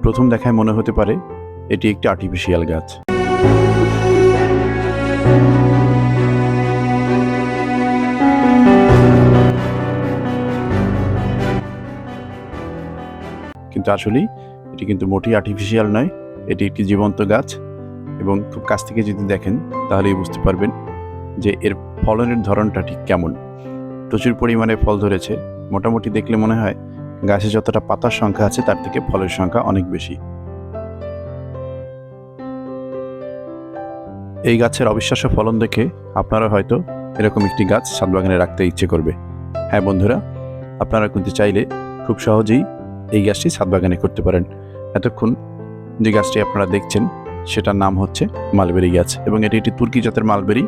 প্রথম দেখায় মনে হতে পারে এটি একটি আর্টিফিশিয়াল গাছ। কিন্তু আসলেই এটি কিন্তু মোটেই আর্টিফিশিয়াল নয়, এটি একটি জীবন্ত গাছ। এবং খুব কাছ থেকে যদি দেখেন তাহলেই বুঝতে পারবেন যে এর ফলনের ধরনটা ঠিক কেমন। প্রচুর পরিমাণে ফল ধরেছে, মোটামুটি দেখলে মনে হয় গাছে যতটা পাতার সংখ্যা আছে তার থেকে ফলের সংখ্যা অনেক বেশি। এই গাছের অবিশ্বাস্য ফলন দেখে আপনারা হয়তো এরকম একটি গাছ ছাদ বাগানে রাখতে ইচ্ছে করবে। হ্যাঁ বন্ধুরা, আপনারা কিন্তু চাইলে খুব সহজেই এই গাছটি ছাদ বাগানে করতে পারেন। এতক্ষণ যে গাছটি আপনারা দেখছেন সেটার নাম হচ্ছে মালবেরি গাছ, এবং এটি একটি তুর্কি জাতের মালবেরি।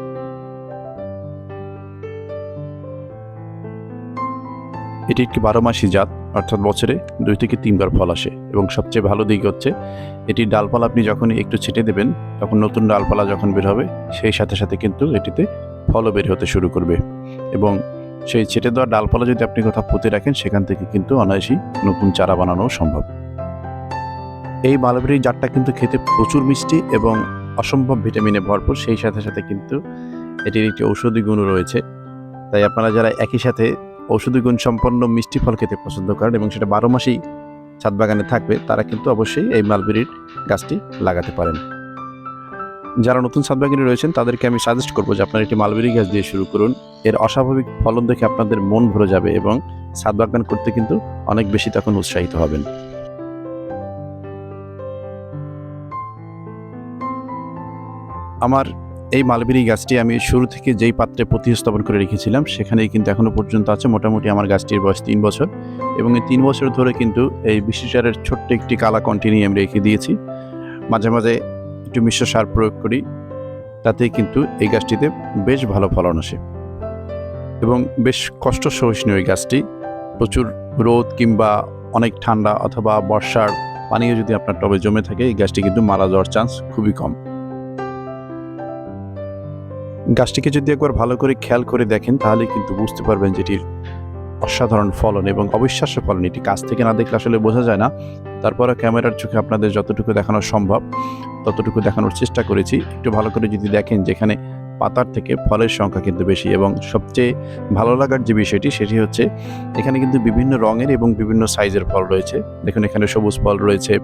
এটি একটি 12 মাসি জাত, অর্থাৎ বছরে 2 থেকে 3 বার ফল আসে। এবং সবচেয়ে ভালো দিক হচ্ছে এটির ডালপালা আপনি যখনই একটু ছেটে দেবেন তখন নতুন ডালপালা যখন বের হবে সেই সাথে সাথে কিন্তু এটিতে ফলও বের হতে শুরু করবে। এবং সেই ছেটে দেওয়া ডালপালা যদি আপনি কোথাও পুঁতে রাখেন সেখান থেকে কিন্তু অনায়াসেই নতুন চারা বানানো সম্ভব। এই মালবেরি জাতটা কিন্তু খেতে প্রচুর মিষ্টি এবং অসম্ভব ভিটামিনে ভরপুর, সেই সাথে সাথে কিন্তু এটির একটি ঔষধি গুণও রয়েছে। তাই আপনারা যারা একই সাথে ঔষধি গুণ সম্পন্ন মিষ্টি ফল খেতে পছন্দ করেন এবং সেটা 12 মাসেই ছাদ বাগানে থাকবে, তারা কিন্তু অবশ্যই এই মালবেরির গাছটি লাগাতে পারেন। যারা নতুন ছাদ বাগানে রয়েছেন তাদেরকে আমি সাজেস্ট করবো যে আপনারা একটি মালবেরি গাছ দিয়ে শুরু করুন। এর অস্বাভাবিক ফলন দেখে আপনাদের মন ভরে যাবে এবং ছাদ বাগান করতে কিন্তু অনেক বেশি তখন উৎসাহিত হবেন। আমার এই মালবেরি গাছটি আমি শুরু থেকে যেই পাত্রে প্রতিস্থাপন করে রেখেছিলাম সেখানেই কিন্তু এখনো পর্যন্ত আছে। মোটামুটি আমার গাছটির বয়স 3 বছর, এবং এই 3 বছর ধরে কিন্তু এই বিশ্বসারের ছোট্ট একটি কালা কন্টিনিউ আমি রেখে দিয়েছি। মাঝে মাঝে একটু মিশ্র সার প্রয়োগ করি, তাতেই কিন্তু এই গাছটিতে বেশ ভালো ফলন আসে এবং বেশ কষ্ট সহিষ্ণু। এই গাছটি প্রচুর রোদ কিংবা অনেক ঠান্ডা অথবা বর্ষার পানিও যদি আপনার টবে জমে থাকে এই গাছটি কিন্তু মারা যাওয়ার চান্স খুবই কম। গাছটিকে যদি একবার ভালো করে খেয়াল করে দেখেন তাহলে কিন্তু বুঝতে পারবেন যে এটির অসাধারণ ফলন এবং অবিশ্বাস্য ফলন। এটি কাছ থেকে না দেখলে আসলে বোঝা যায় না, তারপরে ক্যামেরার চোখে আপনাদের যতটুকু দেখানো সম্ভব ততটুকু দেখানোর চেষ্টা করেছি। একটু ভালো করে যদি দেখেন যেখানে পাতার থেকে ফলের সংখ্যা কিন্তু বেশি, এবং সবচেয়ে ভালো লাগার যে বিষয়টি সেটি হচ্ছে এখানে কিন্তু বিভিন্ন রঙের এবং বিভিন্ন সাইজের ফল রয়েছে। দেখুন এখানে সবুজ ফল রয়েছে,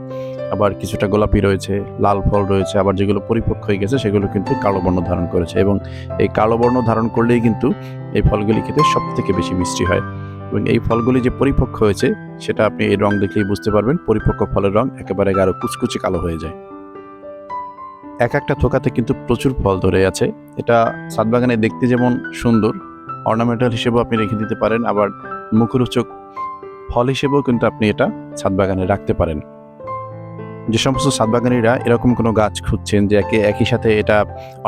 আবার কিছুটা গোলাপি রয়েছে, লাল ফল রয়েছে, আবার যেগুলো পরিপক্ক হয়ে গেছে সেগুলো কিন্তু কালো বর্ণ ধারণ করেছে। এবং এই কালো বর্ণ ধারণ করলেই কিন্তু এই ফলগুলি খেতে সব থেকে বেশি মিষ্টি হয়। এবং এই ফলগুলি যে পরিপক্ক হয়েছে সেটা আপনি এই রং দেখলেই বুঝতে পারবেন। পরিপক্ক ফলের রং একেবারে গাঢ় কুচকুচে কালো হয়ে যায়। এক একটা থোকাতে কিন্তু প্রচুর ফল ধরে আছে। এটা ছাদ বাগানে দেখতে যেমন সুন্দর, অর্নামেন্টাল হিসেবেও আপনি রেখে দিতে পারেন, আবার মুখরোচক ফল হিসেবেও কিন্তু আপনি এটা ছাদ বাগানে রাখতে পারেন। যে সমস্ত ছাদ বাগানিরা এরকম কোনো গাছ খুঁজছেন যে একই সাথে এটা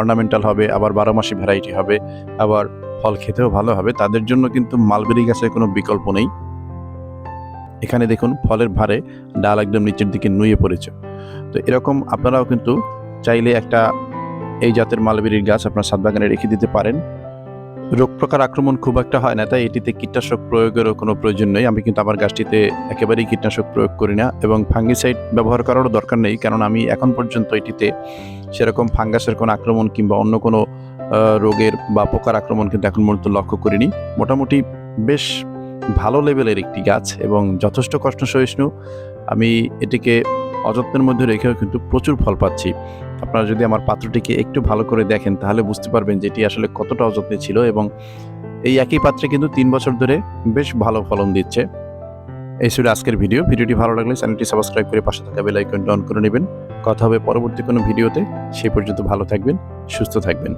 অর্নামেন্টাল হবে, আবার 12 মাসি ভ্যারাইটি হবে, আবার ফল খেতেও ভালো হবে, তাদের জন্য কিন্তু মালবেরি গাছের কোনো বিকল্প নেই। এখানে দেখুন ফলের ভারে ডাল একদম নিচের দিকে নুয়ে পড়েছে। তো এরকম আপনারাও কিন্তু চাইলে একটা এই জাতের মালবেরির গাছ আপনার ছাদ বাগানে রেখে দিতে পারেন। রোগ প্রকার আক্রমণ খুব একটা হয় না, তাই এটিতে কীটনাশক প্রয়োগেরও কোনো প্রয়োজন নেই। আমি কিন্তু আমার গাছটিতে একেবারেই কীটনাশক প্রয়োগ করি না এবং ফাঙ্গিসাইড ব্যবহার করারও দরকার নেই, কারণ আমি এখন পর্যন্ত এটিতে সেরকম ফাঙ্গাসের কোনো আক্রমণ কিংবা অন্য কোনো রোগের বা পোকার আক্রমণ কিন্তু এখন পর্যন্ত লক্ষ্য করিনি। মোটামুটি বেশ ভালো লেভেলের একটি গাছ এবং যথেষ্ট কষ্ট সহিষ্ণু। আমি এটিকে অযত্নের মধ্যে রেখেও কিন্তু প্রচুর ফল পাচ্ছি। আপনারা যদি আমার পাত্রটিকে একটু ভালো করে দেখেন তাহলে বুঝতে পারবেন যে এটি আসলে কতটা অযত্নে ছিল, এবং এই একই পাত্রে কিন্তু 3 বছর ধরে বেশ ভালো ফলন দিচ্ছে। এই ছিল আজকের ভিডিওটি ভালো লাগলে চ্যানেলটি সাবস্ক্রাইব করে পাশে থাকা বেল আইকনটি অন করে নেবেন। কথা হবে পরবর্তী কোনো ভিডিওতে। সেই পর্যন্ত ভালো থাকবেন, সুস্থ থাকবেন।